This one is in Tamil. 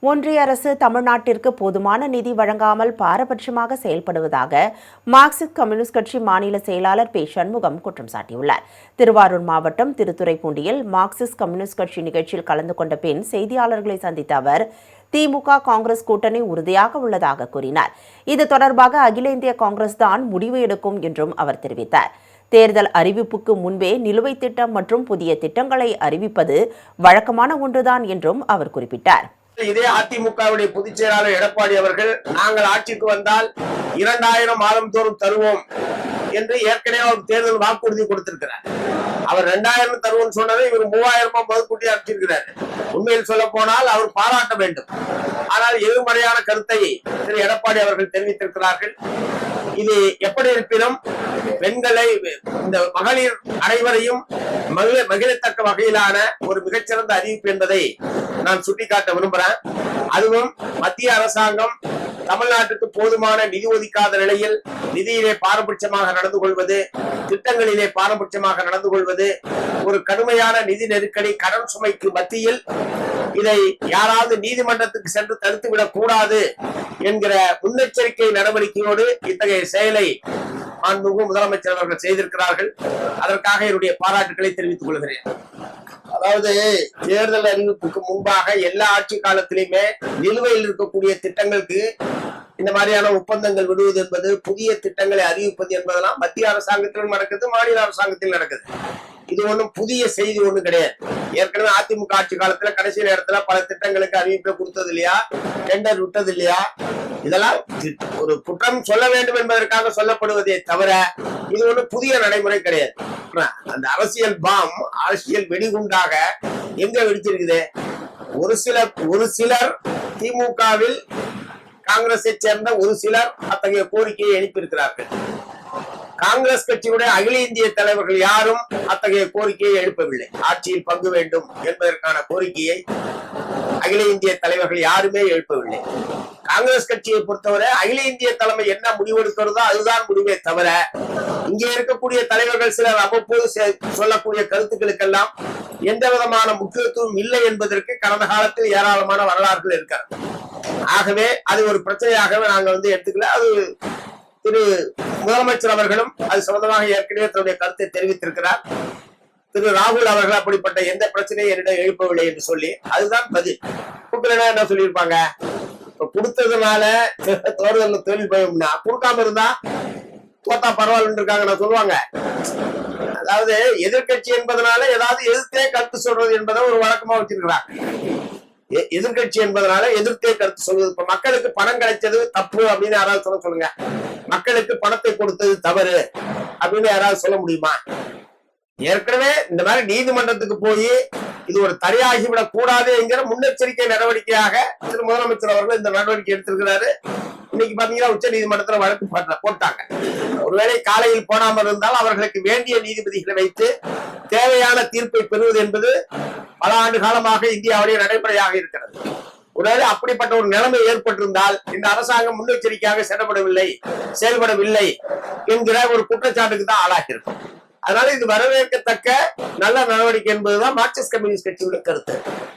ஒன்றிய அரசு தமிழ்நாட்டிற்கு போதுமான நிதி வழங்காமல் பாரபட்சமாக செயல்படுவதாக மார்க்சிஸ்ட் கம்யூனிஸ்ட் கட்சி மாநில செயலாளர் பே. சண்முகம் குற்றம் சாட்டியுள்ளார். திருவாரூர் மாவட்டம் திருத்துறைப்பூண்டியில் மார்க்சிஸ்ட் கம்யூனிஸ்ட் கட்சி நிகழ்ச்சியில் கலந்து கொண்ட பின் செய்தியாளர்களை சந்தித்த அவர், திமுக காங்கிரஸ் கூட்டணி உறுதியாக உள்ளதாக கூறினார். இது தொடர்பாக அகில இந்திய காங்கிரஸ் தான் முடிவு எடுக்கும் என்றும் அவர் தெரிவித்தார். தேர்தல் அறிவிப்புக்கு முன்பே நிலுவைத் திட்டம் மற்றும் புதிய திட்டங்களை அறிவிப்பது வழக்கமான ஒன்றுதான் என்றும் அவர் குறிப்பிட்டார். இதே அதிமுகவுடைய பொதுச் செயலாளர் எடப்பாடி அவர்கள், நாங்கள் ஆட்சிக்கு வந்தால் 2000 மாதம் தோறும் தருவோம் என்று ஏற்கனவே அவர் தேர்தல் வாக்குறுதி கொடுத்திருக்கிறார். அவர் 2000 தருவோம் சொன்னதை இவர் 3000 மதுக்கூட்டி அனுப்பிச்சிருக்கிறார். உண்மையில் சொல்ல போனால் அவர் பாராட்ட வேண்டும். ஆனால் எதிர்மறையான கருத்தை திரு எடப்பாடி அவர்கள் தெரிவித்திருக்கிறார்கள். இது எப்படி இருப்பினும் பெண்களை, இந்த மகளிர் அனைவரையும் மகிழத்தக்க வகையிலான ஒரு மிகச்சிறந்த அறிவிப்பு என்பதை நான் சுட்டிக்காட்ட விரும்புகிறேன். அதுவும் மத்திய அரசாங்கம் தமிழ்நாட்டுக்கு போதுமான நிதி ஒதுக்காத நிலையில் நிதியிலே பாரபட்சமாக நடந்து கொள்வது, திட்டங்களிலே பாரபட்சமாக நடந்து கொள்வது, ஒரு கடுமையான நிதி நெருக்கடி, கடன் சுமைக்கு மத்தியில் இதை யாராவது நீதிமன்றத்துக்கு சென்று தடுத்துவிடக் கூடாது என்கிற முன்னெச்சரிக்கை நடவடிக்கையோடு இத்தகைய செயலை மாண்புமிகு முதலமைச்சர் அவர்கள் செய்திருக்கிறார்கள். அதற்காக என்னுடைய பாராட்டுகளை தெரிவித்துக் கொள்கிறேன். அதாவது தேர்தல் அறிவிப்புக்கு முன்பாக எல்லா ஆட்சி காலத்திலுமே நிலுவையில் இருக்கக்கூடிய திட்டங்களுக்கு இந்த மாதிரியான ஒப்பந்தங்கள் விடுவது என்பது, புதிய திட்டங்களை அறிவிப்பது என்பதெல்லாம் மத்திய அரசாங்கத்திலும் நடக்குது, மாநில அரசாங்கத்தில் நடக்குது. இது ஒண்ணும் புதிய செய்தி ஒண்ணு கிடையாது. ஏற்கனவே அதிமுக ஆட்சி காலத்துல கடைசி நேரத்துல பல திட்டங்களுக்கு அறிவிப்பை கொடுத்தது இல்லையா, டெண்டர் விட்டது இல்லையா, இதெல்லாம் ஒரு குற்றம் சொல்ல வேண்டும் என்பதற்காக சொல்லப்படுவதே தவிர இது ஒண்ணு புதிய நடைமுறை கிடையாது. அந்த அரசியல் பாம், அரசியல் வெடிகுண்டாக எங்க வெடிச்சிருக்குது? ஒரு சிலர் திமுகவில் காங்கிரஸை சேர்ந்த ஒரு சிலர் அத்தகைய கோரிக்கையை எழுப்பியிருக்கிறார்கள். காங்கிரஸ் கட்சியுடைய அகில இந்திய தலைவர்கள் யாரும் அத்தகைய கோரிக்கையை எழுப்பவில்லை. ஆட்சியில் பங்கு வேண்டும் என்பதற்கான கோரிக்கையை அகில இந்திய தலைவர்கள் யாருமே எழுப்பவில்லை. காங்கிரஸ் கட்சியை பொறுத்தவரை அகில இந்திய தலைமை என்ன முடிவெடுக்கிறதோ அதுதான் முடிவே தவிர, இங்கே இருக்கக்கூடிய தலைவர்கள் சிலர் அவ்வப்போது சொல்லக்கூடிய கருத்துக்களுக்கெல்லாம் எந்த விதமான முக்கியத்துவம் இல்லை என்பதற்கு கடந்த காலத்தில் ஏராளமான வரலாறுகள் இருக்கிறது. ஆகவே அது ஒரு பிரச்சனையாகவே நாங்கள் எடுத்துக்கல. அது திரு முதலமைச்சர் அவர்களும் அது சம்பந்தமாக ஏற்கனவே தன்னுடைய கருத்தை தெரிவித்திருக்கிறார். திரு ராகுல் அவர்கள் அப்படிப்பட்ட எந்த பிரச்சனையும் என்னிடம் எழுப்பவில்லை என்று சொல்லி, அதுதான் பதில். என்ன சொல்லியிருப்பாங்க, கொடுத்ததுனால தேர்தல் தொழில் பயம்னா, கொடுக்காம இருந்தா தோத்தா பரவாயில்ல இருக்காங்க நான் சொல்லுவாங்க. அதாவது எதிர்கட்சி என்பதனால ஏதாவது எதிர்த்தே கருத்து சொல்றது என்பதை ஒரு வழக்கமா வச்சிருக்கிறாங்க. எதிர்கட்சி என்பதனால எதிர்த்தே கருத்து சொல்வது. இப்ப மக்களுக்கு பணம் கிடைச்சது தப்பு அப்படின்னு யாராவது சொல்லுங்க, மக்களுக்கு பணத்தை கொடுத்தது தவறு அப்படின்னு யாராவது சொல்ல முடியுமா? ஏற்கனவே இந்த மாதிரி நீதிமன்றத்துக்கு போய் இது ஒரு தடையாகிவிடக் கூடாது என்கிற முன்னெச்சரிக்கை நடவடிக்கையாக திரு முதலமைச்சர் அவர்கள் இந்த நடவடிக்கை எடுத்திருக்கிறாரு. இன்னைக்கு பாத்தீங்கன்னா உச்ச நீதிமன்றத்தில் வழக்கு போட்டாங்க. ஒருவேளை காலையில் போனாமல் இருந்தால் அவர்களுக்கு வேண்டிய நீதிபதிகளை வைத்து தேவையான தீர்ப்பை பெறுவது என்பது பல ஆண்டு காலமாக இந்தியாவுடைய நடைமுறையாக இருக்கிறது. ஒருவேளை அப்படிப்பட்ட ஒரு நிலைமை ஏற்பட்டிருந்தால் இந்த அரசாங்கம் முன்னெச்சரிக்கையாக செயல்படவில்லை என்கிற ஒரு குற்றச்சாட்டுக்கு தான் ஆளாகி இருக்கும். அதனால இது வரவேற்கத்தக்க நல்ல நடவடிக்கை என்பதுதான் மார்க்சிஸ்ட் கம்யூனிஸ்ட் கட்சியுடைய கருத்து.